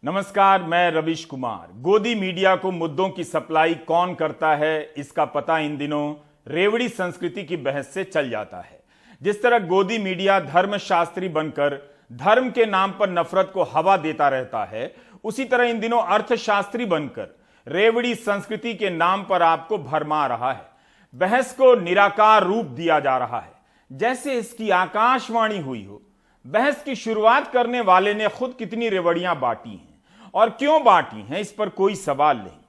नमस्कार, मैं रविश कुमार। गोदी मीडिया को मुद्दों की सप्लाई कौन करता है, इसका पता इन दिनों रेवड़ी संस्कृति की बहस से चल जाता है। जिस तरह गोदी मीडिया धर्मशास्त्री बनकर धर्म के नाम पर नफरत को हवा देता रहता है, उसी तरह इन दिनों अर्थशास्त्री बनकर रेवड़ी संस्कृति के नाम पर आपको भरमा रहा है। बहस को निराकार रूप दिया जा रहा है, जैसे इसकी आकाशवाणी हुई हो। बहस की शुरुआत करने वाले ने खुद कितनी रेवड़ियां बांटी हैं और क्यों बांटी हैं, इस पर कोई सवाल नहीं।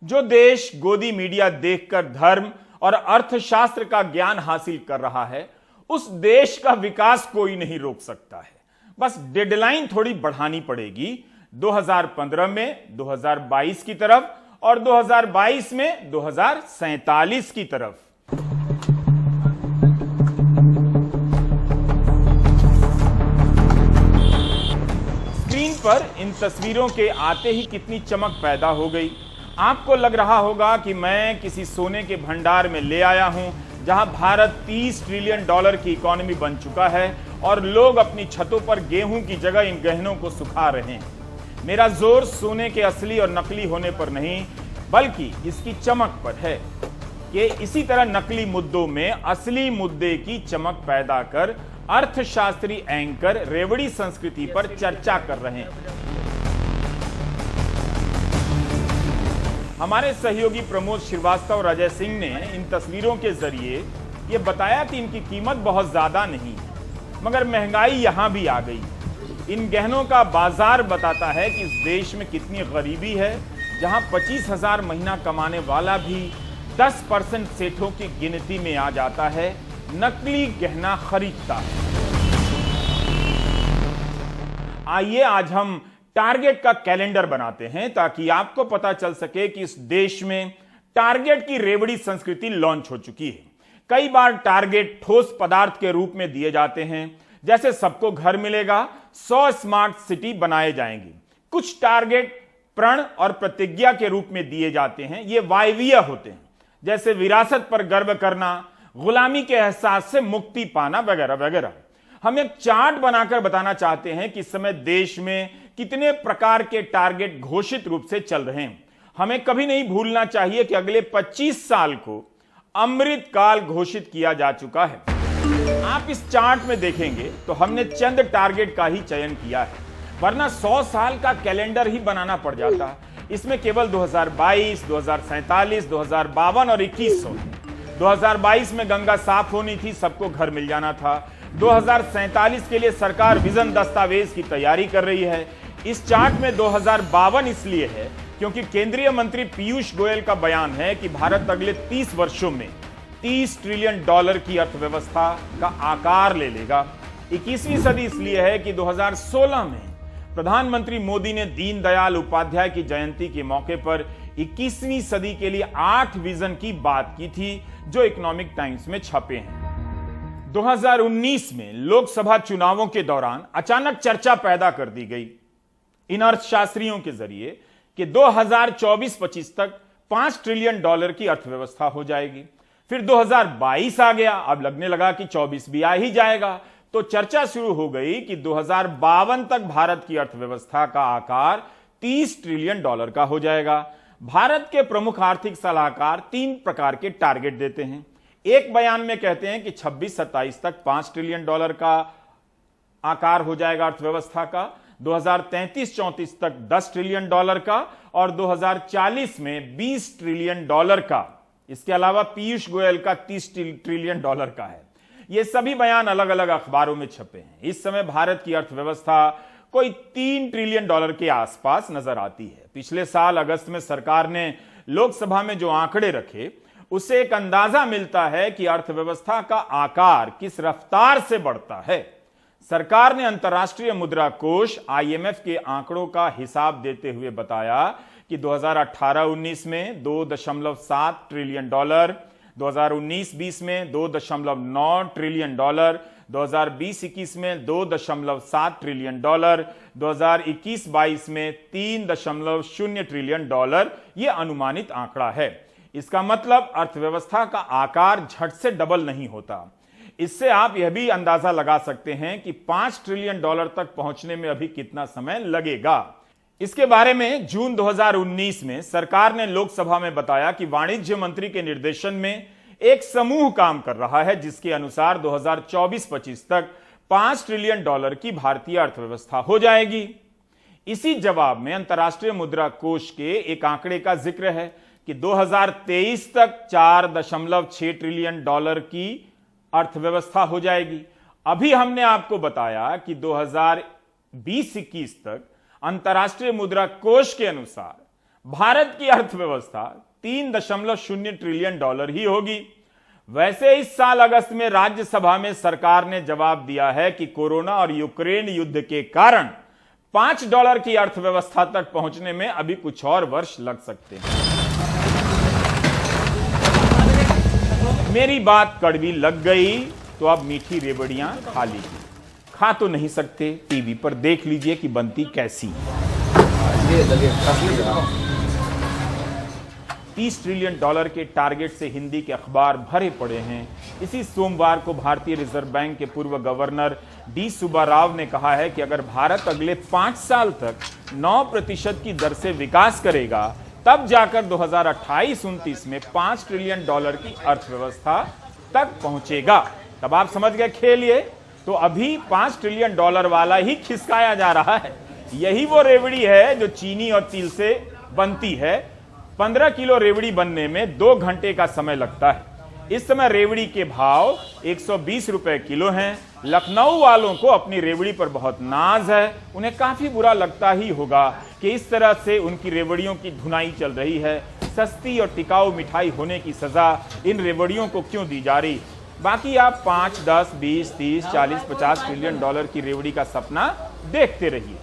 जो देश गोदी मीडिया देखकर धर्म और अर्थशास्त्र का ज्ञान हासिल कर रहा है, उस देश का विकास कोई नहीं रोक सकता है। बस डेडलाइन थोड़ी बढ़ानी पड़ेगी, 2015 में 2022 की तरफ और 2022 में 2047 की तरफ। स्क्रीन पर इन तस्वीरों के आते ही कितनी चमक पैदा हो गई। आपको लग रहा होगा कि मैं किसी सोने के भंडार में ले आया हूं, जहां भारत $30 ट्रिलियन की इकोनॉमी बन चुका है और लोग अपनी छतों पर गेहूं की जगह इन गहनों को सुखा रहे हैं। मेरा जोर सोने के असली और नकली होने पर नहीं, बल्कि इसकी चमक पर है कि इसी तरह नकली मुद्दों में असली मुद्दे की चमक पैदा कर अर्थशास्त्री एंकर रेवड़ी संस्कृति पर चर्चा कर रहे हैं। हमारे सहयोगी प्रमोद श्रीवास्तव और अजय सिंह ने इन तस्वीरों के जरिए यह बताया कि इनकी कीमत बहुत ज्यादा नहीं है, मगर महंगाई यहां भी आ गई। इन गहनों का बाजार बताता है कि इस देश में कितनी गरीबी है, जहां 25,000 महीना कमाने वाला भी 10% सेठों की गिनती में आ जाता है, नकली गहना खरीदता है। आइए आज हम टारगेट का कैलेंडर बनाते हैं, ताकि आपको पता चल सके कि इस देश में टारगेट की रेवड़ी संस्कृति लॉन्च हो चुकी है। कई बार टारगेट ठोस पदार्थ के रूप में दिए जाते हैं, जैसे सबको घर मिलेगा, 100 स्मार्ट सिटी बनाए जाएंगे। कुछ टारगेट प्रण और प्रतिज्ञा के रूप में दिए जाते हैं, ये वायवीय होते हैं, जैसे विरासत पर गर्व करना, गुलामी के एहसास से मुक्ति पाना वगैरह वगैरह। हम एक चार्ट बनाकर बताना चाहते हैं कि इस समय देश में कितने प्रकार के टारगेट घोषित रूप से चल रहे हैं। हमें कभी नहीं भूलना चाहिए कि अगले 25 साल को अमृत काल घोषित किया जा चुका है। आप इस चार्ट में देखेंगे तो हमने चंद टारगेट का ही चयन किया है, वरना 100 साल का कैलेंडर ही बनाना पड़ जाता। इसमें केवल 2022, 2047, 2052 और 2100। 2022 में गंगा साफ होनी थी, सबको घर मिल जाना था। 2047 के लिए सरकार विजन दस्तावेज की तैयारी कर रही है। इस चार्ट में 2052 इसलिए है क्योंकि केंद्रीय मंत्री पीयूष गोयल का बयान है कि भारत अगले 30 वर्षों में $30 ट्रिलियन की अर्थव्यवस्था का आकार ले लेगा। 21वीं सदी इसलिए है कि 2016 में प्रधानमंत्री मोदी ने दीनदयाल उपाध्याय की जयंती के मौके पर 21वीं सदी के लिए 8 विजन की बात की थी, जो इकोनॉमिक टाइम्स में छपे हैं। 2019 में लोकसभा चुनावों के दौरान अचानक चर्चा पैदा कर दी गई इन अर्थशास्त्रियों के जरिए कि 2024-25 तक $5 ट्रिलियन की अर्थव्यवस्था हो जाएगी। फिर 2022 आ गया, अब लगने लगा कि 24 भी आ ही जाएगा, तो चर्चा शुरू हो गई कि 2052 तक भारत की अर्थव्यवस्था का आकार $30 ट्रिलियन का हो जाएगा। भारत के प्रमुख आर्थिक सलाहकार 3 प्रकार के टारगेट देते हैं। एक बयान में कहते हैं कि 26-27 तक $5 ट्रिलियन का आकार हो जाएगा अर्थव्यवस्था का, 2033-34 तक $10 ट्रिलियन का और 2040 में $20 ट्रिलियन का। इसके अलावा पीयूष गोयल का $30 ट्रिलियन का है। ये सभी बयान अलग अलग अखबारों में छपे हैं। इस समय भारत की अर्थव्यवस्था कोई $3 ट्रिलियन के आसपास नजर आती है। पिछले साल अगस्त में सरकार ने लोकसभा में जो आंकड़े रखे, उससे एक अंदाजा मिलता है कि अर्थव्यवस्था का आकार किस रफ्तार से बढ़ता है। सरकार ने अंतर्राष्ट्रीय मुद्रा कोष IMF के आंकड़ों का हिसाब देते हुए बताया कि 2018-19 में $2.7 ट्रिलियन, 2019-20 में $2.9 ट्रिलियन, 2020-21 में $2.7 ट्रिलियन, 2021-22 में $3.0 ट्रिलियन ये अनुमानित आंकड़ा है। इसका मतलब अर्थव्यवस्था का आकार झट से डबल नहीं होता। इससे आप यह भी अंदाजा लगा सकते हैं कि $5 ट्रिलियन तक पहुंचने में अभी कितना समय लगेगा। इसके बारे में जून 2019 में सरकार ने लोकसभा में बताया कि वाणिज्य मंत्री के निर्देशन में एक समूह काम कर रहा है जिसके अनुसार 2024-25 तक $5 ट्रिलियन की भारतीय अर्थव्यवस्था हो जाएगी। इसी जवाब में अंतर्राष्ट्रीय मुद्रा कोष के एक आंकड़े का जिक्र है कि 2023 तक $4.6 ट्रिलियन की अर्थव्यवस्था हो जाएगी। अभी हमने आपको बताया कि 2020-21 तक अंतर्राष्ट्रीय मुद्रा कोष के अनुसार भारत की अर्थव्यवस्था $3.0 ट्रिलियन ही होगी। वैसे इस साल अगस्त में राज्यसभा में सरकार ने जवाब दिया है कि कोरोना और यूक्रेन युद्ध के कारण $5 की अर्थव्यवस्था तक पहुंचने में अभी कुछ और वर्ष लग सकते हैं। मेरी बात कड़वी लग गई तो अब मीठी रेवड़ियां खा लीजिए। खा तो नहीं सकते, टीवी पर देख लीजिए कि बनती कैसी है। $30 ट्रिलियन के टारगेट से हिंदी के अखबार भरे पड़े हैं। इसी सोमवार को भारतीय रिजर्व बैंक के पूर्व गवर्नर डी सुब्बाराव ने कहा है कि अगर भारत अगले 5 साल तक 9% की दर से विकास करेगा तब जाकर 2028-29 में $5 ट्रिलियन की अर्थव्यवस्था तक पहुंचेगा। तब आप समझ गए खेल। ये तो अभी $5 ट्रिलियन वाला ही खिसकाया जा रहा है। यही वो रेवड़ी है जो चीनी और तिल से बनती है। 15 किलो रेवड़ी बनने में 2 घंटे का समय लगता है। इस समय रेवड़ी के भाव 120 रुपए किलो हैं। लखनऊ वालों को अपनी रेवड़ी पर बहुत नाज है। उन्हें काफी बुरा लगता ही होगा कि इस तरह से उनकी रेवड़ियों की धुनाई चल रही है। सस्ती और टिकाऊ मिठाई होने की सजा इन रेवड़ियों को क्यों दी जा रही? बाकी आप 5, 10, 20, 30, 40, $50 ट्रिलियन की रेवड़ी का सपना देखते रहिए।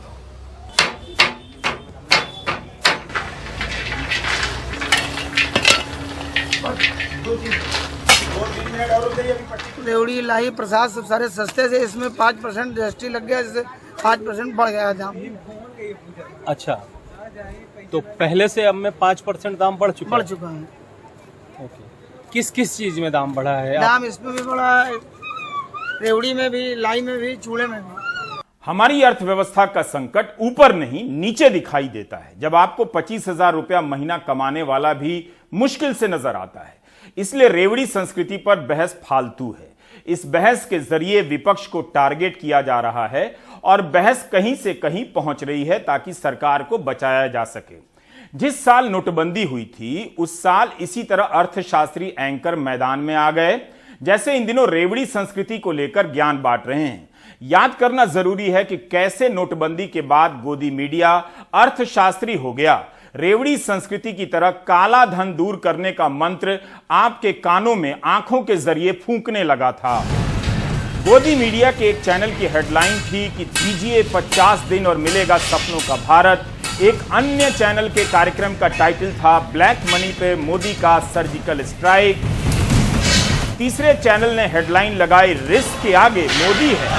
रेवड़ी लाही प्रसाद सब सारे सस्ते से, इसमें 5% जीएसटी लग गया, जिससे 5% बढ़ गया दाम। अच्छा, तो पहले से अब में 5% दाम बढ़ चुका है। ओके। किस किस चीज में दाम बढ़ा है? दाम इसमें भी बढ़ा है, रेवड़ी में भी, लाई में भी, चूल्हे में भी। हमारी अर्थव्यवस्था का संकट ऊपर नहीं नीचे दिखाई देता है जब आपको 25,000 रुपया महीना कमाने वाला भी मुश्किल से नजर आता है। इसलिए रेवड़ी संस्कृति पर बहस फालतू है। इस बहस के जरिए विपक्ष को टारगेट किया जा रहा है और बहस कहीं से कहीं पहुंच रही है ताकि सरकार को बचाया जा सके। जिस साल नोटबंदी हुई थी उस साल इसी तरह अर्थशास्त्री एंकर मैदान में आ गए, जैसे इन दिनों रेवड़ी संस्कृति को लेकर ज्ञान बांट रहे हैं। याद करना जरूरी है कि कैसे नोटबंदी के बाद गोदी मीडिया अर्थशास्त्री हो गया। रेवड़ी संस्कृति की तरह काला धन दूर करने का मंत्र आपके कानों में आंखों के जरिए फूंकने लगा था। गोदी मीडिया के एक चैनल की हेडलाइन थी कि दीजिए 50 दिन और मिलेगा सपनों का भारत। एक अन्य चैनल के कार्यक्रम का टाइटल था ब्लैक मनी पे मोदी का सर्जिकल स्ट्राइक। तीसरे चैनल ने हेडलाइन लगाई रिस्क के आगे मोदी है।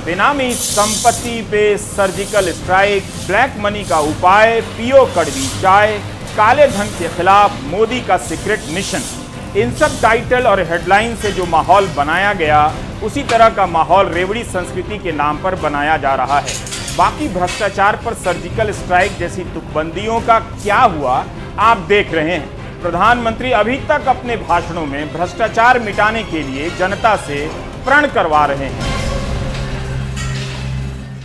बेनामी संपत्ति पे सर्जिकल स्ट्राइक, ब्लैक मनी का उपाय, पियो कड़वी चाय, काले धन के खिलाफ मोदी का सीक्रेट मिशन। इन सब टाइटल और हेडलाइन से जो माहौल बनाया गया उसी तरह का माहौल रेवड़ी संस्कृति के नाम पर बनाया जा रहा है। बाकी भ्रष्टाचार पर सर्जिकल स्ट्राइक जैसी तुकबंदियों का क्या हुआ आप देख रहे हैं। प्रधानमंत्री अभी तक अपने भाषणों में भ्रष्टाचार मिटाने के लिए जनता से प्रण करवा रहे हैं।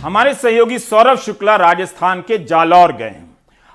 हमारे सहयोगी सौरभ शुक्ला राजस्थान के जालौर गए हैं।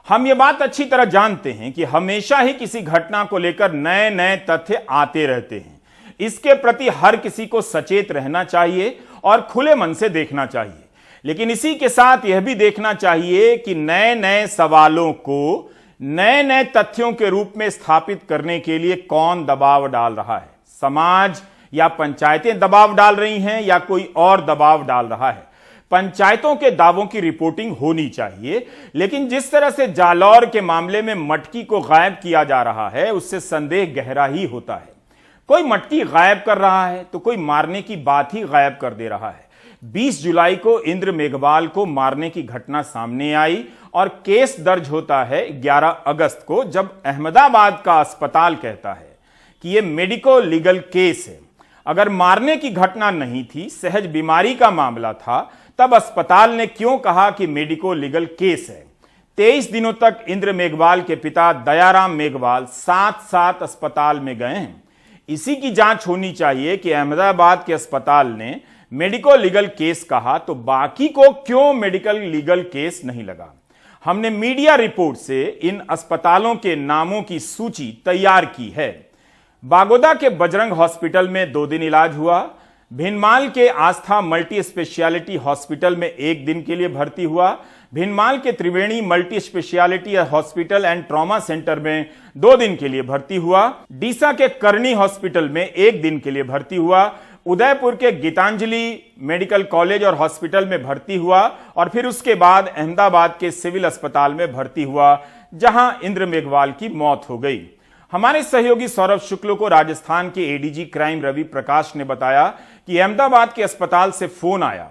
हम ये बात अच्छी तरह जानते हैं कि हमेशा ही किसी घटना को लेकर नए नए तथ्य आते रहते हैं। इसके प्रति हर किसी को सचेत रहना चाहिए और खुले मन से देखना चाहिए, लेकिन इसी के साथ यह भी देखना चाहिए कि नए नए सवालों को नए नए तथ्यों के रूप में स्थापित करने के लिए कौन दबाव डाल रहा है। समाज या पंचायतें दबाव डाल रही हैं या कोई और दबाव डाल रहा है। पंचायतों के दावों की रिपोर्टिंग होनी चाहिए, लेकिन जिस तरह से जालौर के मामले में मटकी को गायब किया जा रहा है उससे संदेह गहरा ही होता है। कोई मटकी गायब कर रहा है तो कोई मारने की बात ही गायब कर दे रहा है। 20 जुलाई को इंद्र मेघवाल को मारने की घटना सामने आई और केस दर्ज होता है 11 अगस्त को, जब अहमदाबाद का अस्पताल कहता है कि यह मेडिको लीगल केस है। अगर मारने की घटना नहीं थी, सहज बीमारी का मामला था, तब अस्पताल ने क्यों कहा कि मेडिको लीगल केस है। 23 दिनों तक इंद्र मेघवाल के पिता दयाराम मेघवाल 7 अस्पताल में गए हैं। इसी की जांच होनी चाहिए कि अहमदाबाद के अस्पताल ने मेडिको लीगल केस कहा तो बाकी को क्यों मेडिकल लीगल केस नहीं लगा। हमने मीडिया रिपोर्ट से इन अस्पतालों के नामों की सूची तैयार की है। बागोदा के बजरंग हॉस्पिटल में 2 दिन इलाज हुआ, भिनमाल के आस्था मल्टी स्पेशियलिटी हॉस्पिटल में 1 दिन के लिए भर्ती हुआ, भिनमाल के Triveni multi speciality hospital and trauma centre में 2 दिन के लिए भर्ती हुआ, डीसा के करनी हॉस्पिटल में 1 दिन के लिए भर्ती हुआ, उदयपुर के गीतांजलि मेडिकल कॉलेज और हॉस्पिटल में भर्ती हुआ और फिर उसके बाद अहमदाबाद के सिविल अस्पताल में भर्ती हुआ, जहां इंद्र मेघवाल की मौत हो गई। हमारे सहयोगी सौरभ शुक्ल को राजस्थान के एडीजी क्राइम रवि प्रकाश ने बताया कि अहमदाबाद के अस्पताल से फोन आया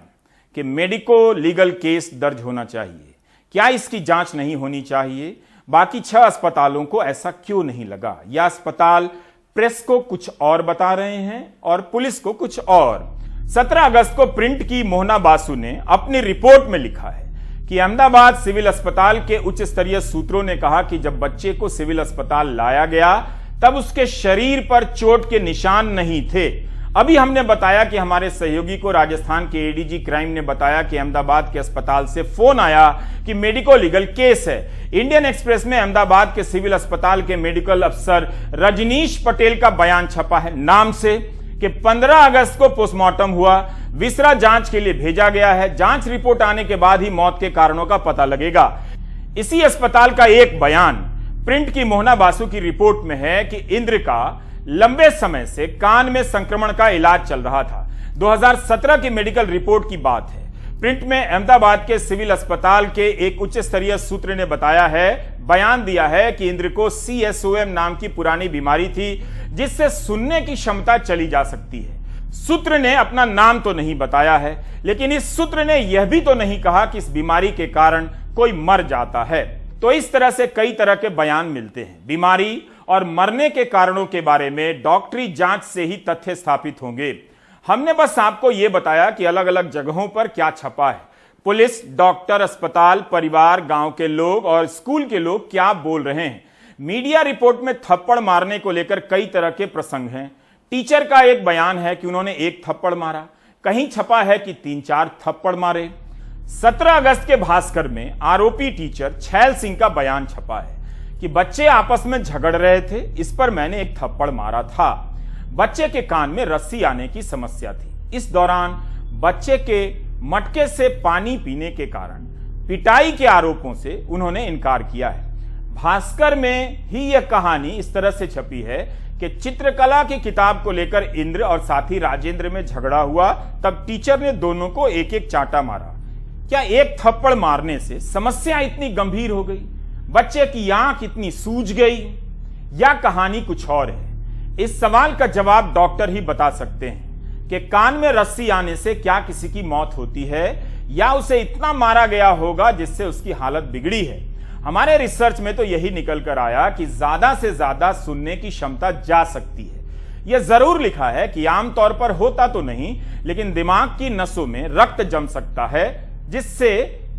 कि मेडिको लीगल केस दर्ज होना चाहिए। क्या इसकी जांच नहीं होनी चाहिए? बाकी 6 अस्पतालों को ऐसा क्यों नहीं लगा? यह अस्पताल प्रेस को कुछ और बता रहे हैं और पुलिस को कुछ और। 17 अगस्त को प्रिंट की मोहना बासु ने अपनी रिपोर्ट में लिखा है कि अहमदाबाद सिविल अस्पताल के उच्च स्तरीय सूत्रों ने कहा कि जब बच्चे को सिविल अस्पताल लाया गया तब उसके शरीर पर चोट के निशान नहीं थे। अभी हमने बताया कि हमारे सहयोगी को राजस्थान के एडीजी क्राइम ने बताया कि अहमदाबाद के अस्पताल से फोन आया कि मेडिको लीगल केस है। इंडियन एक्सप्रेस में अहमदाबाद के सिविल अस्पताल के मेडिकल अफसर रजनीश पटेल का बयान छपा है नाम से कि 15 अगस्त को पोस्टमार्टम हुआ, विसरा जांच के लिए भेजा गया है, जांच रिपोर्ट आने के बाद ही मौत के कारणों का पता लगेगा। इसी अस्पताल का एक बयान प्रिंट की मोहना बासु की रिपोर्ट में है कि इंद्र का लंबे समय से कान में संक्रमण का इलाज चल रहा था। 2017 की मेडिकल रिपोर्ट की बात है। प्रिंट में अहमदाबाद के सिविल अस्पताल के एक उच्च स्तरीय सूत्र ने बताया है, बयान दिया है कि इंद्र को CSOM नाम की पुरानी बीमारी थी जिससे सुनने की क्षमता चली जा सकती है। सूत्र ने अपना नाम तो नहीं बताया है, लेकिन इस सूत्र ने यह भी तो नहीं कहा कि इस बीमारी के कारण कोई मर जाता है। तो इस तरह से कई तरह के बयान मिलते हैं। बीमारी और मरने के कारणों के बारे में डॉक्टरी जांच से ही तथ्य स्थापित होंगे। हमने बस आपको यह बताया कि अलग अलग जगहों पर क्या छपा है। पुलिस, डॉक्टर, अस्पताल, परिवार, गांव के लोग और स्कूल के लोग क्या बोल रहे हैं। मीडिया रिपोर्ट में थप्पड़ मारने को लेकर कई तरह के प्रसंग हैं। टीचर का एक बयान है कि उन्होंने 1 थप्पड़ मारा, कहीं छपा है कि 3-4 थप्पड़ मारे। 17 अगस्त के भास्कर में आरोपी टीचर छैल सिंह का बयान छपा है कि बच्चे आपस में झगड़ रहे थे, इस पर मैंने 1 थप्पड़ मारा था। बच्चे के कान में रस्सी आने की समस्या थी। इस दौरान बच्चे के मटके से पानी पीने के कारण पिटाई के आरोपों से उन्होंने इनकार किया है। भास्कर में ही यह कहानी इस तरह से छपी है कि चित्रकला की किताब को लेकर इंद्र और साथी राजेंद्र में झगड़ा हुआ, तब टीचर ने दोनों को 1-1 चांटा मारा। क्या 1 थप्पड़ मारने से समस्या इतनी गंभीर हो गई? बच्चे की आंख इतनी सूज गई? या कहानी कुछ और है? इस सवाल का जवाब डॉक्टर ही बता सकते हैं कि कान में रस्सी आने से क्या किसी की मौत होती है या उसे इतना मारा गया होगा जिससे उसकी हालत बिगड़ी है। हमारे रिसर्च में तो यही निकल कर आया कि ज्यादा से ज्यादा सुनने की क्षमता जा सकती है। यह जरूर लिखा है कि आमतौर पर होता तो नहीं, लेकिन दिमाग की नसों में रक्त जम सकता है जिससे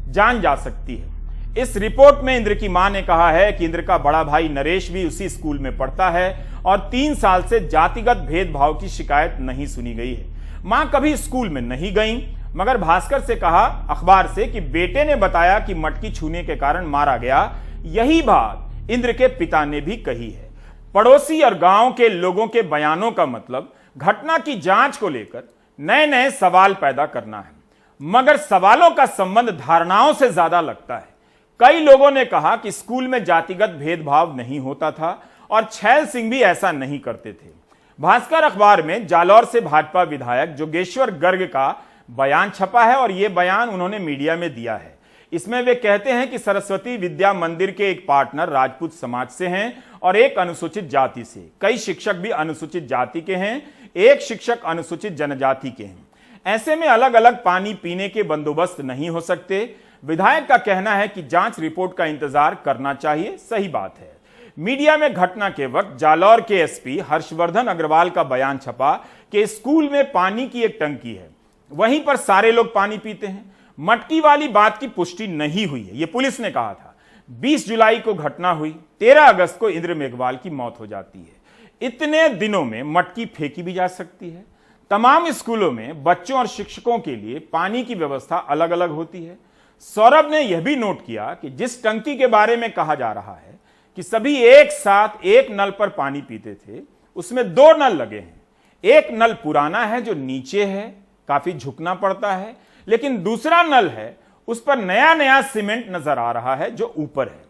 जान जा सकती है। इस रिपोर्ट में इंद्र की मां ने कहा है कि इंद्र का बड़ा भाई नरेश भी उसी स्कूल में पढ़ता है और 3 साल से जातिगत भेदभाव की शिकायत नहीं सुनी गई है। मां कभी स्कूल में नहीं गई, मगर भास्कर से कहा अखबार से कि बेटे ने बताया कि मटकी छूने के कारण मारा गया। यही बात इंद्र के पिता ने भी कही है। पड़ोसी और गांव के लोगों के बयानों का मतलब घटना की जांच को लेकर नए नए सवाल पैदा करना है, मगर सवालों का संबंध धारणाओं से ज्यादा लगता है। कई लोगों ने कहा कि स्कूल में जातिगत भेदभाव नहीं होता था और छैल सिंह भी ऐसा नहीं करते थे। भास्कर अखबार में जालौर से भाजपा विधायक जोगेश्वर गर्ग का बयान छपा है और यह बयान उन्होंने मीडिया में दिया है। इसमें वे कहते हैं कि सरस्वती विद्या मंदिर के एक पार्टनर राजपूत समाज से हैं और एक अनुसूचित जाति से। कई शिक्षक भी अनुसूचित जाति के हैं, एक शिक्षक अनुसूचित जनजाति के हैं। ऐसे में अलग अलग पानी पीने के बंदोबस्त नहीं हो सकते। विधायक का कहना है कि जांच रिपोर्ट का इंतजार करना चाहिए। सही बात है। मीडिया में घटना के वक्त जालौर के एसपी हर्षवर्धन अग्रवाल का बयान छपा कि स्कूल में पानी की एक टंकी है, वहीं पर सारे लोग पानी पीते हैं। मटकी वाली बात की पुष्टि नहीं हुई है, यह पुलिस ने कहा था। 20 जुलाई को घटना हुई, 13 अगस्त को इंद्र मेघवाल की मौत हो जाती है। इतने दिनों में मटकी फेंकी भी जा सकती है। तमाम स्कूलों में बच्चों और शिक्षकों के लिए पानी की व्यवस्था अलग अलग होती है। सौरभ ने यह भी नोट किया कि जिस टंकी के बारे में कहा जा रहा है कि सभी एक साथ एक नल पर पानी पीते थे, उसमें 2 नल लगे हैं। एक नल पुराना है जो नीचे है, काफी झुकना पड़ता है, लेकिन दूसरा नल है उस पर नया नया सीमेंट नजर आ रहा है जो ऊपर है।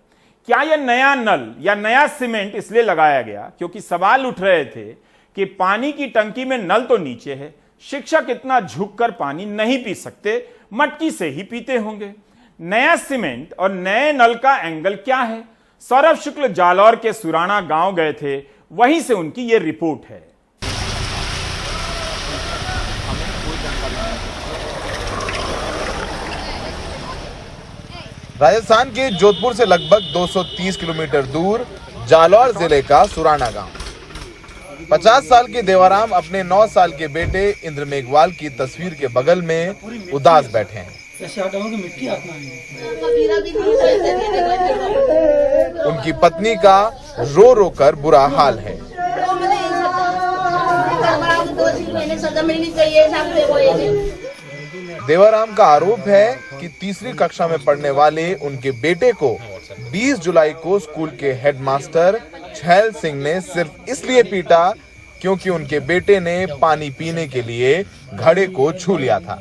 क्या यह नया नल या नया सीमेंट इसलिए लगाया गया क्योंकि सवाल उठ रहे थे कि पानी की टंकी में नल तो नीचे है, शिक्षक इतना झुककर पानी नहीं पी सकते, मटकी से ही पीते होंगे। नया सीमेंट और नए नल का एंगल क्या है? सौरभ शुक्ल जालौर के सुराना गांव गए थे, वहीं से उनकी यह रिपोर्ट है। राजस्थान के जोधपुर से लगभग 230 किलोमीटर दूर जालौर जिले का सुराना गांव। 50 साल के देवाराम अपने 9 साल के बेटे इंद्र मेघवाल की तस्वीर के बगल में उदास बैठे हैं। उनकी पत्नी का रो रो कर बुरा हाल है। देवाराम का आरोप है कि तीसरी कक्षा में पढ़ने वाले उनके बेटे को 20 जुलाई को स्कूल के हेडमास्टर छैल सिंह ने सिर्फ इसलिए पीटा क्योंकि उनके बेटे ने पानी पीने के लिए घड़े को छू लिया था।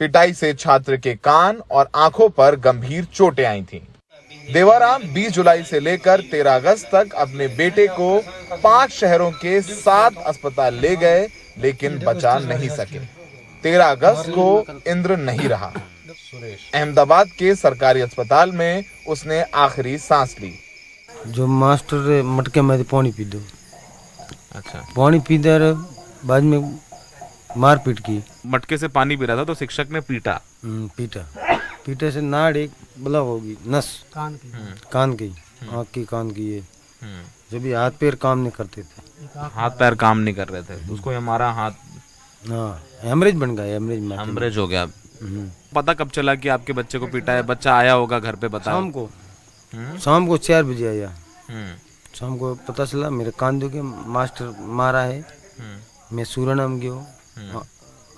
पिटाई से छात्र के कान और आंखों पर गंभीर चोटें आई थीं। देवाराम 20 जुलाई से लेकर 13 अगस्त तक अपने बेटे को 5 शहरों के 7 अस्पताल ले गए, लेकिन बचा नहीं सके। 13 अगस्त को इंद्र नहीं रहा। अहमदाबाद के सरकारी अस्पताल में उसने आखिरी सांस ली। जो मास्टर मटके में पानी पी दो, अच्छा, पानी पी दे बाद में मारपीट की। मटके से पानी पी रहा था तो शिक्षक ने पीटा। पीटे से नाड़ एक ब्लॉक होगी, नस कान की आँख की, कान की। ये जब भी हाथ पैर काम नहीं करते थे, हाथ पैर काम नहीं कर रहे थे, उसको हमारा हाथ, हाँ, हेमरेज बन गया, हेमरेज हो गया। पता कब चला कि आपके बच्चे को पीटा है? बच्चा आया होगा घर पे, बता। शाम को 4 बजे आया। शाम को पता चला मेरे कान दुखे, मास्टर मारा है। मैं सूरनाम गयो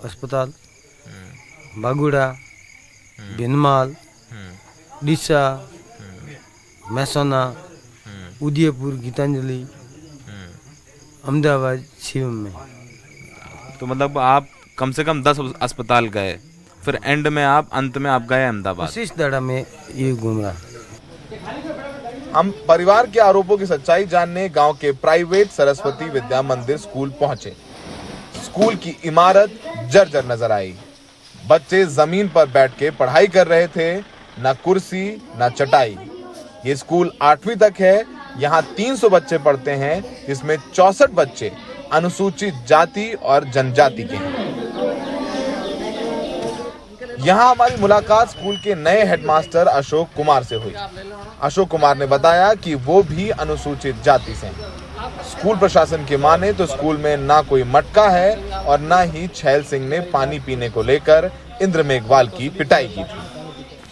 अस्पताल, बागुड़ा, भिनमाल, डिसा, मैसोना, उदयपुर, गीतांजलि, अहमदाबाद, शिवम में। तो मतलब आप कम से कम 10 अस्पताल गए, फिर एंड में अंत में आप गए अहमदाबाद। इस दड़ा में ये घूम रहा। हम परिवार के आरोपों की सच्चाई जानने गांव के प्राइवेट सरस्वती विद्या मंदिर स्कूल पहुंचे। स्कूल की इमारत जर्जर नजर आई। बच्चे जमीन पर बैठ के पढ़ाई कर रहे थे, न कुर्सी न चटाई। ये स्कूल 8वीं तक है। यहाँ 300 बच्चे पढ़ते हैं, जिसमें 64 बच्चे अनुसूचित जाति और जनजाति के हैं। यहाँ हमारी मुलाकात स्कूल के नए हेडमास्टर अशोक कुमार से हुई। अशोक कुमार ने बताया कि वो भी अनुसूचित जाति से हैं। स्कूल प्रशासन की माने तो स्कूल में ना कोई मटका है और ना ही छैल सिंह ने पानी पीने को लेकर इंद्र मेघवाल की पिटाई की थी।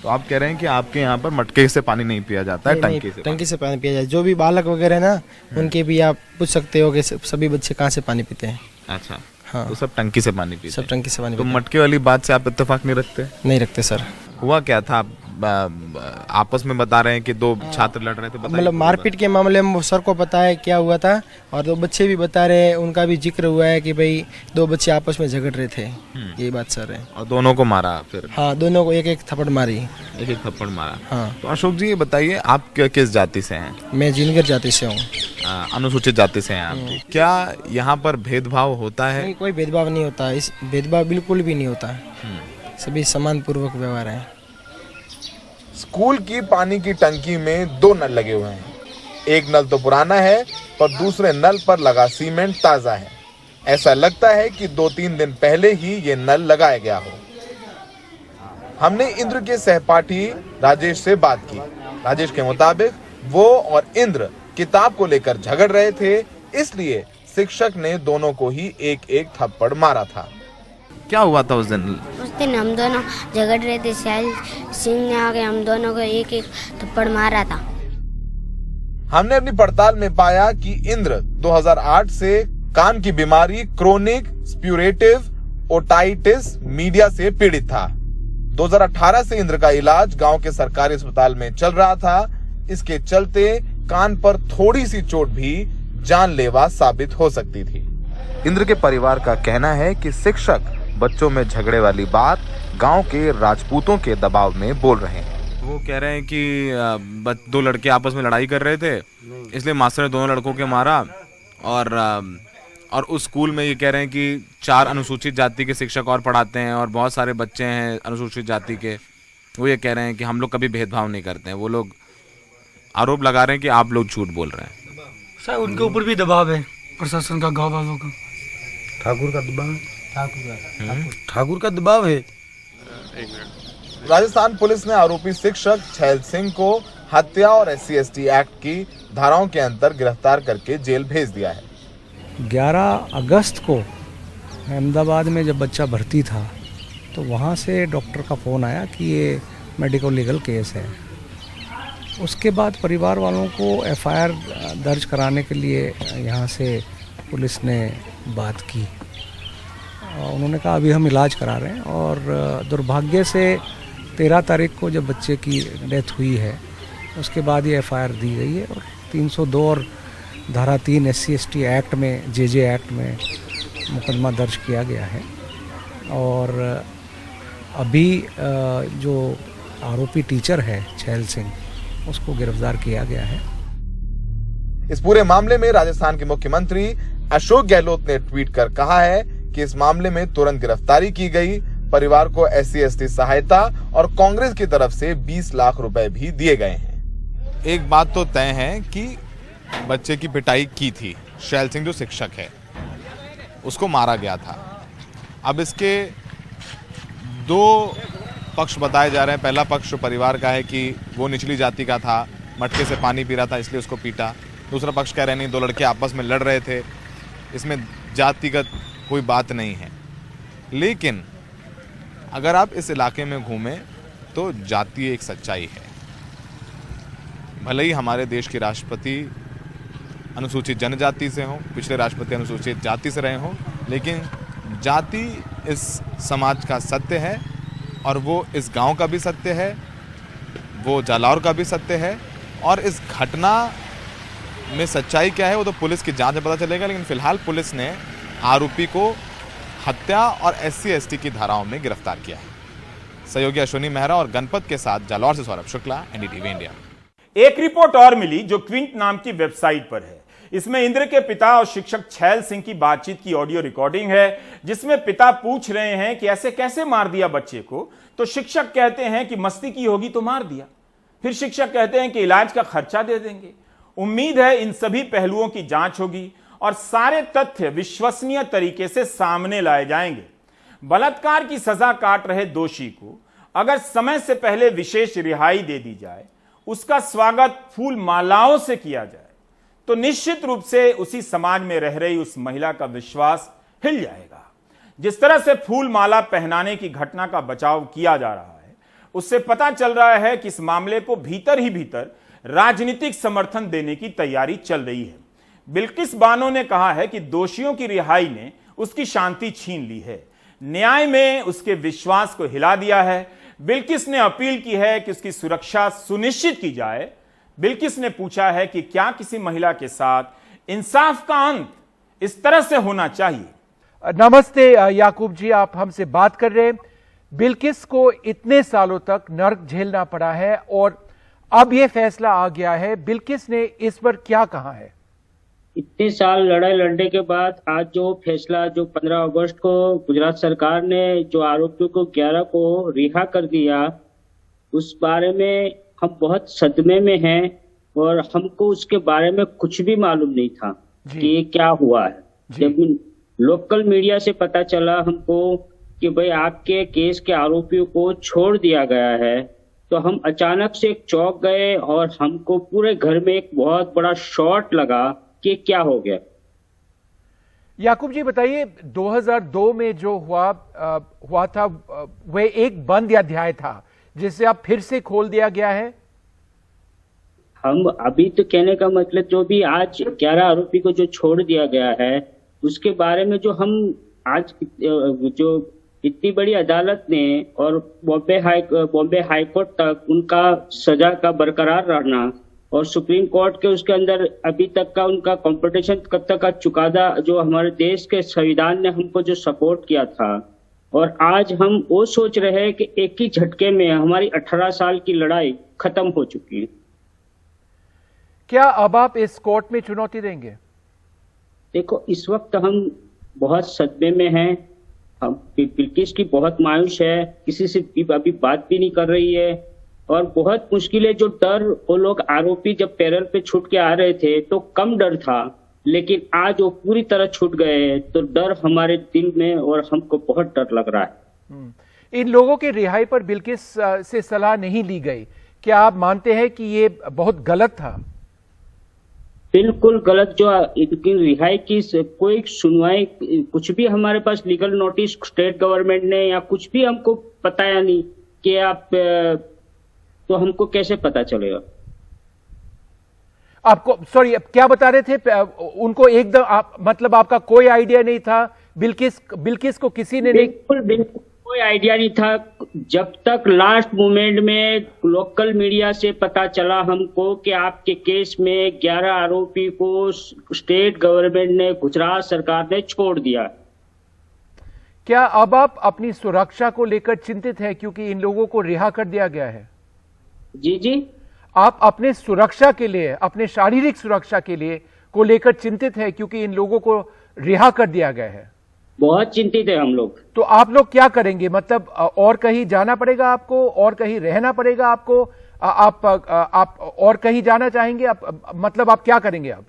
तो आप कह रहे हैं कि आपके यहाँ पर मटके से पानी नहीं पिया जाता है, टंकी से पानी पिया जाए। जो भी बालक वगैरह ना, उनके भी आप पूछ सकते हो कि सभी बच्चे कहाँ से पानी पीते हैं। अच्छा, हाँ, तो सब टंकी से पानी पीते हैं। सब टंकी से पानी तो पीते हैं। मटके वाली बात से आप इत्तेफाक नहीं रखते? नहीं रखते सर। हुआ क्या था? आपस में बता रहे हैं कि 2 छात्र लड़ रहे थे, मतलब मारपीट के मामले में वो सर को पता है क्या हुआ था, और 2 बच्चे भी बता रहे हैं, उनका भी जिक्र हुआ है कि भाई 2 बच्चे आपस में झगड़ रहे थे। यही बात सर है। और दोनों को मारा फिर? हाँ, दोनों को एक थप्पड़ मारी। एक थप्पड़ मारा। हाँ। तो अशोक जी ये बताइए, आप किस जाति से हैं? मैं जिनगर जाति से हूँ। अनुसूचित जाति से हैं आप। क्या यहाँ पर भेदभाव होता है? नहीं, कोई भेदभाव नहीं होता। इस भेदभाव बिल्कुल भी नहीं होता। सभी समान पूर्वक व्यवहार है। स्कूल की पानी की टंकी में 2 नल लगे हुए हैं। एक नल तो पुराना है, पर दूसरे नल पर लगा सीमेंट ताजा है। ऐसा लगता है कि 2-3 दिन पहले ही ये नल लगाया गया हो। हमने इंद्र के सहपाठी राजेश से बात की। राजेश के मुताबिक वो और इंद्र किताब को लेकर झगड़ रहे थे, इसलिए शिक्षक ने दोनों को ही एक थप्पड़ मारा था। क्या हुआ था उस दिन? उस दिन हम दोनों झगड़ रहे थे, शैल सिंह ने आके हम दोनों को एक एक थप्पड़ मारा था। हमने अपनी पड़ताल में पाया कि इंद्र 2008 से कान की बीमारी क्रोनिक स्प्यूरेटिव ओटाइटिस मीडिया से पीड़ित था। 2018 से इंद्र का इलाज गांव के सरकारी अस्पताल में चल रहा था। इसके चलते कान पर थोड़ी सी चोट भी जानलेवा साबित हो सकती थी। इंद्र के परिवार का कहना है कि शिक्षक बच्चों में झगड़े वाली बात गांव के राजपूतों के दबाव में बोल रहे हैं। वो कह रहे हैं कि दो लड़के आपस में लड़ाई कर रहे थे, इसलिए मास्टर ने दोनों लड़कों के मारा। और उस स्कूल में ये कह रहे हैं कि 4 अनुसूचित जाति के शिक्षक और पढ़ाते हैं और बहुत सारे बच्चे हैं अनुसूचित जाति के। वो ये कह रहे हैं कि हम लोग कभी भेदभाव नहीं करते हैं। वो लोग आरोप लगा रहे हैं कि आप लोग झूठ बोल रहे हैं। सर उनके ऊपर भी दबाव है प्रशासन का, गाँव वालों का। ठाकुर का दबाव, ठाकुर का दबाव है। राजस्थान पुलिस ने आरोपी शिक्षक छैल सिंह को हत्या और SC/ST एक्ट की धाराओं के अंतर गिरफ्तार करके जेल भेज दिया है। 11 अगस्त को अहमदाबाद में जब बच्चा भर्ती था तो वहाँ से डॉक्टर का फ़ोन आया कि ये मेडिको लीगल केस है। उसके बाद परिवार वालों को FIR दर्ज कराने के लिए यहाँ से पुलिस ने बात की। उन्होंने कहा अभी हम इलाज करा रहे हैं, और दुर्भाग्य से 13 तारीख को जब बच्चे की डेथ हुई है उसके बाद ये FIR दी गई है और 302 और धारा 3 SC/ST एक्ट में, JJ एक्ट में मुकदमा दर्ज किया गया है। और अभी जो आरोपी टीचर है छैल सिंह, उसको गिरफ्तार किया गया है। इस पूरे मामले में राजस्थान के मुख्यमंत्री अशोक गहलोत ने ट्वीट कर कहा है कि इस मामले में तुरंत गिरफ्तारी की गई। परिवार को SC/ST सहायता और कांग्रेस की तरफ से 20 लाख रुपए भी दिए गए हैं। एक बात तो तय है कि बच्चे की पिटाई की थी। शैल सिंह जो शिक्षक है उसको मारा गया था। अब इसके 2 पक्ष बताए जा रहे हैं। पहला पक्ष परिवार का है कि वो निचली जाति का था, मटके से पानी पी रहा था इसलिए उसको पीटा। दूसरा पक्ष कह रहे नहीं, 2 लड़के आपस में लड़ रहे थे, इसमें जातिगत कोई बात नहीं है। लेकिन अगर आप इस इलाके में घूमें तो जाति एक सच्चाई है। भले ही हमारे देश के राष्ट्रपति अनुसूचित जनजाति से हों, पिछले राष्ट्रपति अनुसूचित जाति से रहे हों, लेकिन जाति इस समाज का सत्य है और वो इस गांव का भी सत्य है, वो जालौर का भी सत्य है। और इस घटना में सच्चाई क्या है वो तो पुलिस की जांच में पता चलेगा। लेकिन फिलहाल पुलिस ने आरोपी को हत्या और SC/ST की धाराओं में गिरफ्तार किया है। सहयोगी अश्विनी मेहरा और गणपत के साथ जालौर से सौरभ शुक्ला, NDTV इंडिया। एक रिपोर्ट और मिली जो क्विंट नाम की वेबसाइट पर है। इसमें इंद्र के पिता और शिक्षक छैल सिंह की बातचीत की ऑडियो रिकॉर्डिंग है, जिसमें पिता पूछ रहे हैं कि ऐसे कैसे मार दिया बच्चे को, तो शिक्षक कहते हैं कि मस्ती की होगी तो मार दिया। फिर शिक्षक कहते हैं कि इलाज का खर्चा दे देंगे। उम्मीद है इन सभी पहलुओं की जांच होगी और सारे तथ्य विश्वसनीय तरीके से सामने लाए जाएंगे। बलात्कार की सजा काट रहे दोषी को अगर समय से पहले विशेष रिहाई दे दी जाए, उसका स्वागत फूल मालाओं से किया जाए, तो निश्चित रूप से उसी समाज में रह रही उस महिला का विश्वास हिल जाएगा। जिस तरह से फूल माला पहनाने की घटना का बचाव किया जा रहा है, उससे पता चल रहा है कि इस मामले को भीतर ही भीतर राजनीतिक समर्थन देने की तैयारी चल रही है। बिल्किस बानो ने कहा है कि दोषियों की रिहाई ने उसकी शांति छीन ली है, न्याय में उसके विश्वास को हिला दिया है। बिल्किस ने अपील की है कि उसकी सुरक्षा सुनिश्चित की जाए। बिल्किस ने पूछा है कि क्या किसी महिला के साथ इंसाफ का अंत इस तरह से होना चाहिए। नमस्ते याकूब जी, आप हमसे बात कर रहे हैं। बिल्किस को इतने सालों तक नर्क झेलना पड़ा है और अब यह फैसला आ गया है। बिल्किस ने इस पर क्या कहा है? इतने साल लड़ाई लड़ने के बाद आज जो फैसला, जो 15 अगस्त को गुजरात सरकार ने जो आरोपियों को 11 को रिहा कर दिया, उस बारे में हम बहुत सदमे में हैं और हमको उसके बारे में कुछ भी मालूम नहीं था कि ये क्या हुआ है। जब लोकल मीडिया से पता चला हमको कि भाई आपके केस के आरोपियों को छोड़ दिया गया है, तो हम अचानक से चौंक गए और हमको पूरे घर में एक बहुत बड़ा शॉट लगा कि क्या हो गया। याकूब जी बताइए, 2002 में जो हुआ था वह एक बंद अध्याय था जिसे अब फिर से खोल दिया गया है। हम अभी तो कहने का मतलब जो भी आज 11 आरोपी को जो छोड़ दिया गया है उसके बारे में जो हम आज जो इतनी बड़ी अदालत ने और बॉम्बे हाई कोर्ट तक उनका सजा का बरकरार रहना और सुप्रीम कोर्ट के उसके अंदर अभी तक का उनका कॉम्पिटिशन कब तक का चुकादा जो हमारे देश के संविधान ने हमको जो सपोर्ट किया था, और आज हम वो सोच रहे हैं कि एक ही झटके में हमारी 18 साल की लड़ाई खत्म हो चुकी है। क्या अब आप इस कोर्ट में चुनौती देंगे? देखो, इस वक्त हम बहुत सदमे में हैं। हम बिल्किस की बहुत मायूस है, किसी से अभी बात भी नहीं कर रही है और बहुत मुश्किल है। जो डर वो लोग आरोपी जब पैरोल पे छूट के आ रहे थे तो कम डर था, लेकिन आज वो पूरी तरह छूट गए हैं तो डर हमारे दिल में और हमको बहुत डर लग रहा है। इन लोगों के रिहाई पर बिल्किस से सलाह नहीं ली गई, क्या आप मानते हैं कि ये बहुत गलत था? बिल्कुल गलत। जो इनकी रिहाई की कोई सुनवाई, कुछ भी हमारे पास लीगल नोटिस स्टेट गवर्नमेंट ने या कुछ भी हमको बताया नहीं कि आप, तो हमको कैसे पता चलेगा? आपको सॉरी क्या बता रहे थे? उनको एकदम मतलब आपका कोई आइडिया नहीं था? बिल्किस को किसी ने बिल्कुल कोई आइडिया नहीं था। जब तक लास्ट मोमेंट में लोकल मीडिया से पता चला हमको कि आपके केस में 11 आरोपी को स्टेट गवर्नमेंट ने, गुजरात सरकार ने छोड़ दिया। क्या अब आप अपनी सुरक्षा को लेकर चिंतित हैं क्योंकि इन लोगों को रिहा कर दिया गया है? जी, आप अपने सुरक्षा के लिए, अपने शारीरिक सुरक्षा के लिए को लेकर चिंतित है क्योंकि इन लोगों को रिहा कर दिया गया है? बहुत चिंतित है हम लोग। तो आप लोग क्या करेंगे? मतलब और कहीं जाना पड़ेगा आपको, और कहीं रहना पड़ेगा आपको? आप और कहीं जाना चाहेंगे? मतलब आप क्या करेंगे अब?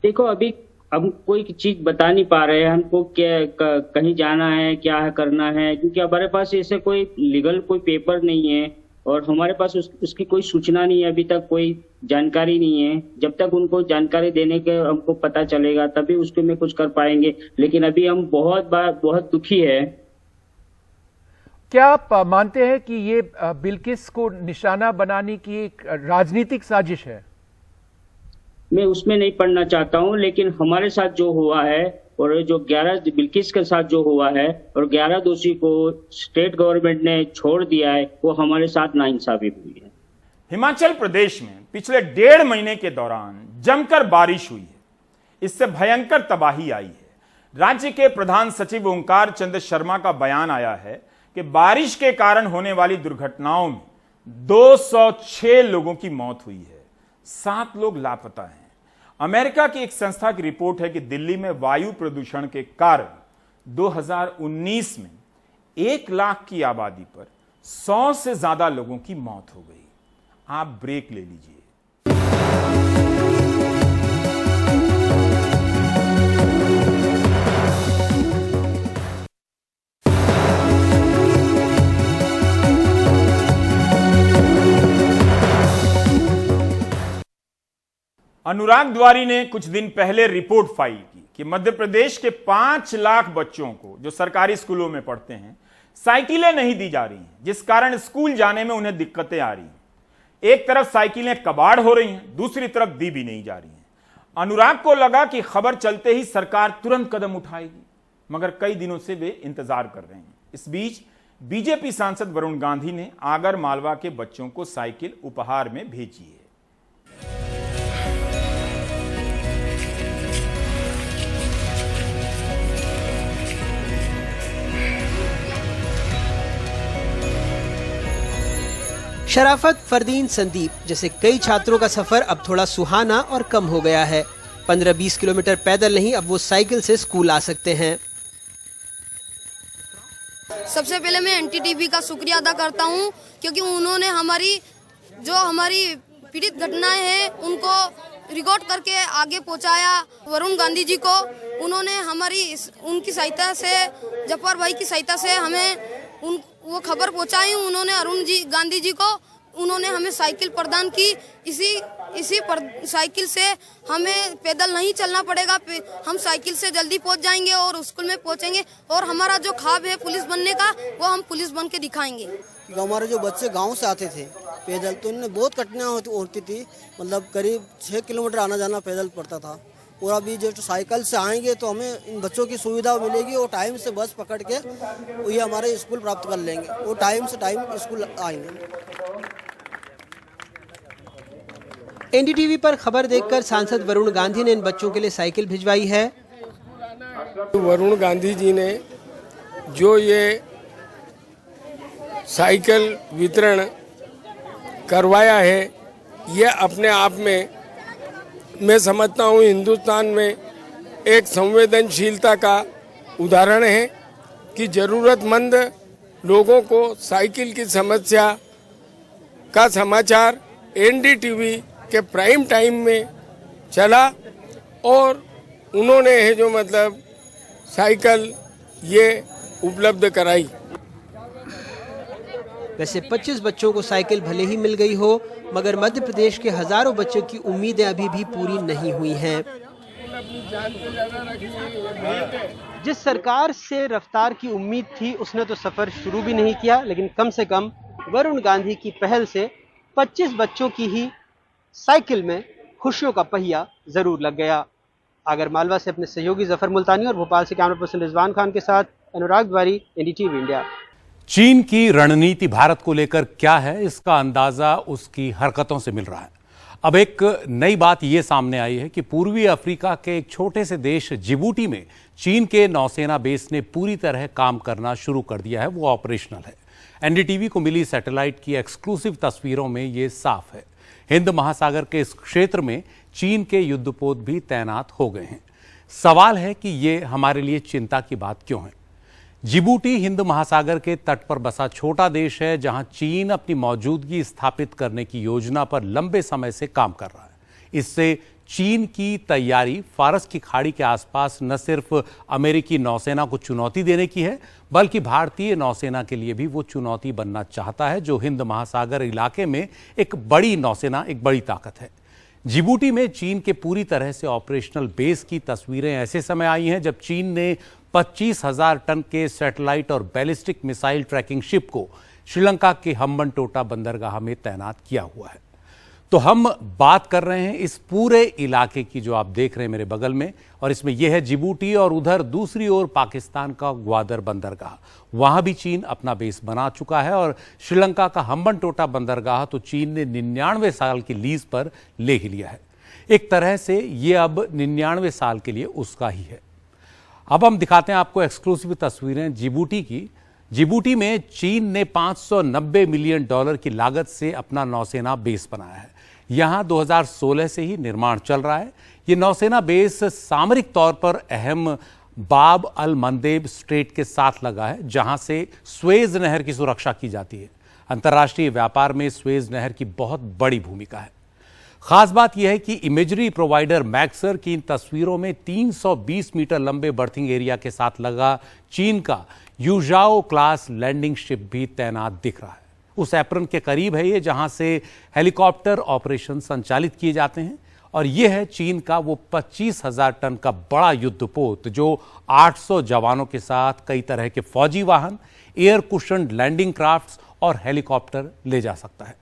देखो, अभी हम कोई चीज बता नहीं पा रहे हैं हमको कहीं जाना है, क्या करना है, क्योंकि हमारे पास ऐसे कोई लीगल कोई पेपर नहीं है और हमारे पास उसकी कोई सूचना नहीं है, अभी तक कोई जानकारी नहीं है। जब तक उनको जानकारी देने के हमको पता चलेगा तभी उसके में कुछ कर पाएंगे, लेकिन अभी हम बहुत दुखी है। क्या आप मानते हैं कि ये बिल्किस को निशाना बनाने की एक राजनीतिक साजिश है? मैं उसमें नहीं पढ़ना चाहता हूं, लेकिन हमारे साथ जो हुआ है और जो 11 बिल्किस के साथ जो हुआ है और 11 दोषी को स्टेट गवर्नमेंट ने छोड़ दिया है, वो हमारे साथ नाइंसाफी हुई है। हिमाचल प्रदेश में पिछले 1.5 महीने के दौरान जमकर बारिश हुई है। इससे भयंकर तबाही आई है। राज्य के प्रधान सचिव ओंकार चंद शर्मा का बयान आया है कि बारिश के कारण होने वाली दुर्घटनाओं में 206 लोगों की मौत हुई है, 7 लोग लापता हैं। अमेरिका की एक संस्था की रिपोर्ट है कि दिल्ली में वायु प्रदूषण के कारण 2019 में 1 लाख की आबादी पर 100 से ज्यादा लोगों की मौत हो गई। आप ब्रेक ले लीजिए। अनुराग द्वारी ने कुछ दिन पहले रिपोर्ट फाइल की कि मध्य प्रदेश के 5 लाख बच्चों को जो सरकारी स्कूलों में पढ़ते हैं साइकिलें नहीं दी जा रही हैं, जिस कारण स्कूल जाने में उन्हें दिक्कतें आ रही हैं। एक तरफ साइकिलें कबाड़ हो रही हैं, दूसरी तरफ दी भी नहीं जा रही हैं। अनुराग को लगा कि खबर चलते ही सरकार तुरंत कदम उठाएगी, मगर कई दिनों से वे इंतजार कर रहे हैं। इस बीच बीजेपी सांसद वरुण गांधी ने आगर मालवा के बच्चों को साइकिल उपहार में भेजी है। शराफत, फरदीन, संदीप जैसे कई छात्रों का सफर अब थोड़ा सुहाना और कम हो गया है। 15-20 किलोमीटर पैदल नहीं, अब वो साइकिल से स्कूल आ सकते हैं। सबसे पहले मैं एनटीटीवी का शुक्रिया अदा करता हूं, क्योंकि उन्होंने हमारी पीड़ित घटनाएं हैं उनको रिकॉर्ड करके आगे पहुंचाया। वरुण गांधी जी को उन्होंने उनकी सहायता से, जफर भाई की सहायता से हमें वो खबर पहुंचाई। उन्होंने अरुण जी गांधी जी को उन्होंने हमें साइकिल प्रदान की। इसी साइकिल से हमें पैदल नहीं चलना पड़ेगा, हम साइकिल से जल्दी पहुंच जाएंगे और स्कूल में पहुंचेंगे और हमारा जो ख्वाब है पुलिस बनने का वो हम पुलिस बन के दिखाएंगे। हमारे जो बच्चे गांव से आते थे पैदल तो उन्हें बहुत कठिनाई होती थी, मतलब करीब 6 किलोमीटर आना जाना पैदल पड़ता था। और अभी जो साइकिल से आएंगे तो हमें इन बच्चों की सुविधा मिलेगी और टाइम से बस पकड़ के ये हमारे स्कूल प्राप्त कर लेंगे और टाइम से टाइम स्कूल आएंगे। एनडीटीवी पर खबर देखकर सांसद वरुण गांधी ने इन बच्चों के लिए साइकिल भिजवाई है। वरुण गांधी जी ने जो ये साइकिल वितरण करवाया है, ये अपने आप में मैं समझता हूँ हिंदुस्तान में एक संवेदनशीलता का उदाहरण है कि ज़रूरतमंद लोगों को साइकिल की समस्या का समाचार एनडीटीवी के प्राइम टाइम में चला और उन्होंने है जो मतलब साइकिल ये उपलब्ध कराई। वैसे 25 बच्चों को साइकिल भले ही मिल गई हो, मगर मध्य प्रदेश के हजारों बच्चों की उम्मीदें अभी भी पूरी नहीं हुई हैं। जिस सरकार से रफ्तार की उम्मीद थी उसने तो सफर शुरू भी नहीं किया, लेकिन कम से कम वरुण गांधी की पहल से 25 बच्चों की ही साइकिल में खुशियों का पहिया जरूर लग गया। आगर मालवा से अपने सहयोगी जफर मुल्तानी और भोपाल से कैमरा पर्सन रिजवान खान के साथ अनुराग द्वारी, एनडीटीवी इंडिया। चीन की रणनीति भारत को लेकर क्या है, इसका अंदाजा उसकी हरकतों से मिल रहा है। अब एक नई बात यह सामने आई है कि पूर्वी अफ्रीका के एक छोटे से देश जिबूटी में चीन के नौसेना बेस ने पूरी तरह काम करना शुरू कर दिया है, वो ऑपरेशनल है। एनडीटीवी को मिली सैटेलाइट की एक्सक्लूसिव तस्वीरों में ये साफ है। हिंद महासागर के इस क्षेत्र में चीन के युद्धपोत भी तैनात हो गए हैं। सवाल है कि ये हमारे लिए चिंता की बात क्यों है। जिबूटी हिंद महासागर के तट पर बसा छोटा देश है, जहां चीन अपनी मौजूदगी स्थापित करने की योजना पर लंबे समय से काम कर रहा है। इससे चीन की तैयारी फारस की खाड़ी के आसपास न सिर्फ अमेरिकी नौसेना को चुनौती देने की है, बल्कि भारतीय नौसेना के लिए भी वो चुनौती बनना चाहता है, जो हिंद महासागर इलाके में एक बड़ी नौसेना, एक बड़ी ताकत है। जिबूटी में चीन के पूरी तरह से ऑपरेशनल बेस की तस्वीरें ऐसे समय आई हैं जब चीन ने 25,000 टन के सैटेलाइट और बैलिस्टिक मिसाइल ट्रैकिंग शिप को श्रीलंका के हम्बनटोटा बंदरगाह में तैनात किया हुआ है। तो हम बात कर रहे हैं इस पूरे इलाके की, जो आप देख रहे हैं मेरे बगल में, और इसमें यह है जिबूटी और उधर दूसरी ओर पाकिस्तान का ग्वादर बंदरगाह। वहां भी चीन अपना बेस बना चुका है और श्रीलंका का हम्बनटोटा बंदरगाह तो चीन ने 99 साल की लीज पर ले ही लिया है। एक तरह से यह अब 99 साल के लिए उसका ही है। अब हम दिखाते हैं आपको एक्सक्लूसिव तस्वीरें जिबूटी की। जिबूटी में चीन ने $590 मिलियन की लागत से अपना नौसेना बेस बनाया है। यहां 2016 से ही निर्माण चल रहा है। यह नौसेना बेस सामरिक तौर पर अहम बाब अल मंदेब स्ट्रेट के साथ लगा है, जहां से स्वेज नहर की सुरक्षा की जाती है। अंतर्राष्ट्रीय व्यापार में स्वेज नहर की बहुत बड़ी भूमिका है। खास बात यह है कि इमेजरी प्रोवाइडर मैक्सर की इन तस्वीरों में 320 मीटर लंबे बर्थिंग एरिया के साथ लगा चीन का यूजाओ क्लास लैंडिंग शिप भी तैनात दिख रहा है। उस एप्रन के करीब है ये, जहां से हेलीकॉप्टर ऑपरेशन संचालित किए जाते हैं। और यह है चीन का वो 25,000 टन का बड़ा युद्धपोत, जो 800 जवानों के साथ कई तरह के फौजी वाहन, एयर कुशन्ड लैंडिंग क्राफ्ट्स और हेलीकॉप्टर ले जा सकता है।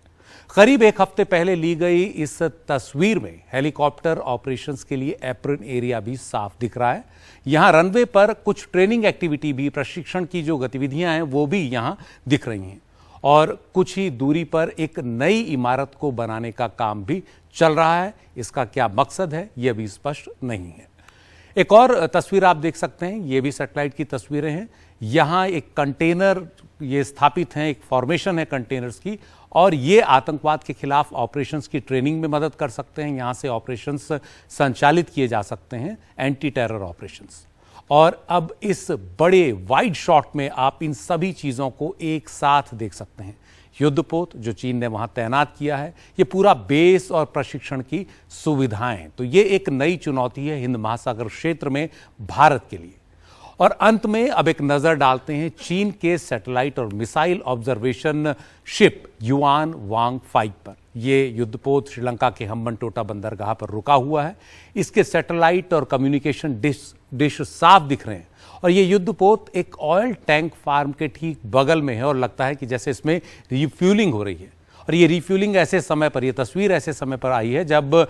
करीब एक हफ्ते पहले ली गई इस तस्वीर में हेलीकॉप्टर ऑपरेशंस के लिए एप्रन एरिया भी साफ दिख रहा है। यहां रनवे पर कुछ ट्रेनिंग एक्टिविटी भी, प्रशिक्षण की जो गतिविधियां हैं वो भी यहां दिख रही हैं। और कुछ ही दूरी पर एक नई इमारत को बनाने का काम भी चल रहा है। इसका क्या मकसद है यह भी स्पष्ट नहीं है। एक और तस्वीर आप देख सकते हैं, ये भी सैटेलाइट की तस्वीरें हैं। यहां एक कंटेनर ये स्थापित हैं, एक फॉर्मेशन है कंटेनर्स की, और ये आतंकवाद के खिलाफ ऑपरेशंस की ट्रेनिंग में मदद कर सकते हैं। यहां से ऑपरेशंस संचालित किए जा सकते हैं, एंटी टेरर ऑपरेशंस। और अब इस बड़े वाइड शॉट में आप इन सभी चीजों को एक साथ देख सकते हैं। युद्धपोत जो चीन ने वहां तैनात किया है, ये पूरा बेस और प्रशिक्षण की सुविधाएं। तो ये एक नई चुनौती है हिंद महासागर क्षेत्र में भारत के लिए। और अंत में अब एक नजर डालते हैं चीन के सैटेलाइट और मिसाइल ऑब्जर्वेशन शिप युआन वांग 5 पर। यह युद्धपोत श्रीलंका के हम्बनटोटा बंदरगाह पर रुका हुआ है। इसके सैटेलाइट और कम्युनिकेशन डिश साफ दिख रहे हैं और यह युद्धपोत एक ऑयल टैंक फार्म के ठीक बगल में है और लगता है कि जैसे इसमें रिफ्यूलिंग हो रही है। और ये रिफ्यूलिंग ऐसे समय पर, यह तस्वीर ऐसे समय पर आई है जब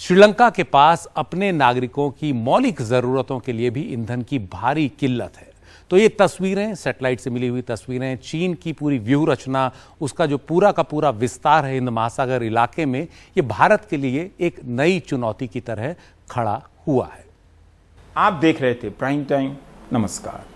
श्रीलंका के पास अपने नागरिकों की मौलिक जरूरतों के लिए भी ईंधन की भारी किल्लत है। तो ये तस्वीरें, सैटेलाइट से मिली हुई तस्वीरें, चीन की पूरी व्यूह रचना, उसका जो पूरा का पूरा विस्तार है हिंद महासागर इलाके में, ये भारत के लिए एक नई चुनौती की तरह खड़ा हुआ है। आप देख रहे थे प्राइम टाइम। नमस्कार।